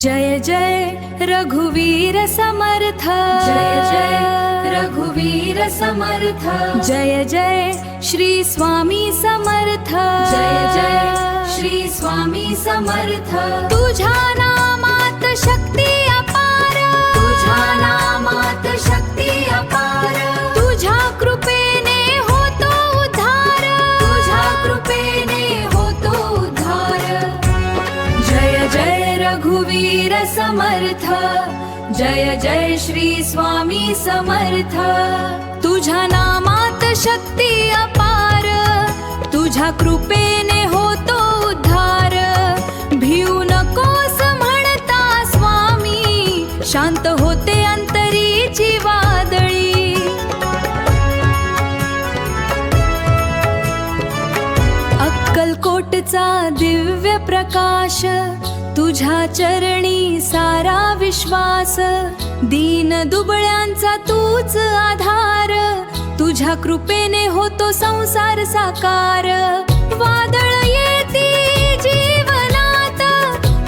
जय जय रघुवीर समर्थ, जय जय रघुवीर समर्थ, जय जय श्री स्वामी समर्थ, जय जय श्री स्वामी समर्थ। तुझ्या नामात शक्ती अपार, तुझ्या नामात शक्ती अपार, तुझ्या कृपेने होतो उद्धार, तुझ्या कृपेने होतो उद्धार। जय जय रघुवीर समर्थ, जय जय श्री स्वामी समर्थ। तुझ्या नामात शक्ती अपार, तुझ्या कृपेने होतो उद्धार। भिऊ नकोस म्हणता स्वामी, शांत होते अंतरीची वादळी। अक्कलकोटचा दिव्य प्रकाश, तुझ्या चरणी सारा विश्वास। दीन दुबळ्यांचा तूच आधार, तुझ्या कृपेने होतो संसार साकार। वादळ येती जीवनात,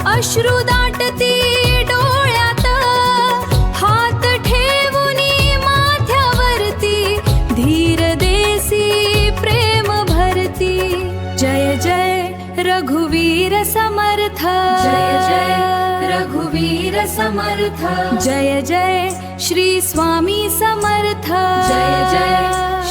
अश्रू दाटती डोळ्यात, हात ठेवूनी माथ्यावरती, धीर देसी प्रेम भरती। जय जय रघुवीर समर्थ, जय जय रघुवीर समर्थ, जय जय श्री स्वामी समर्थ, जय जय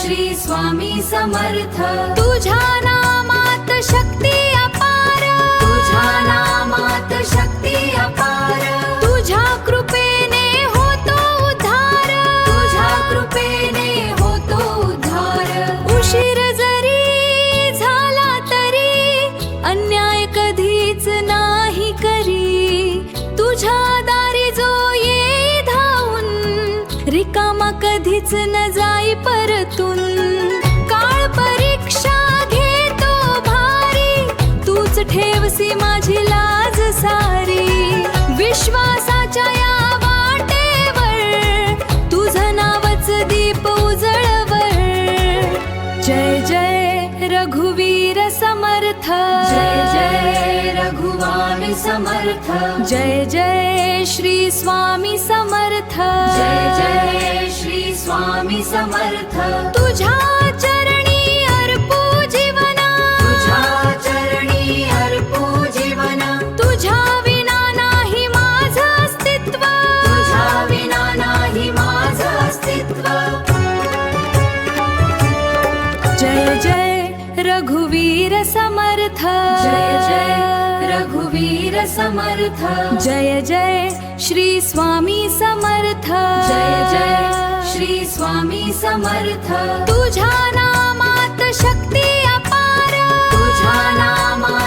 श्री स्वामी समर्थ। तुझ्या नामात शक्ती अपार, तुझ्या नामात शक्ती अपार, तुझ्या कृपेने होतो उद्धार, तुझ्या कृपेने होतो उद्धार। उशीर जरी झाला तरी, अन्याय कधीच नाही करी। तुझ्या दारी जो ये धावून, रिकामा कधीच न जाई परतून। काळ परीक्षा घेतो भारी, तूच ठेवसी माझी लाज सारी। विश्वासाच्या या वाटेवर, तुझं नावच दीप उजळवर। जय जय रघुवीर समर्थ, जय जय रघुवामी समर्थ, जय जय श्री स्वामी समर्थ, जय जय श्री स्वामी समर्थ। तुझ्या चरणी अर्पू जीवन, तुझ्या चरणी अर्पू जीवन, तुझ्या विना नाही माझं अस्तित्व, तुझ्या विना नाही माझं अस्तित्व। जय जय रघुवीर समर्थ, जय जय रघुवीर समर्थ, जय जय श्री स्वामी समर्थ, जय जय श्री स्वामी समर्थ। तुझ्या नामात शक्ती अपार, तुझ्या नामात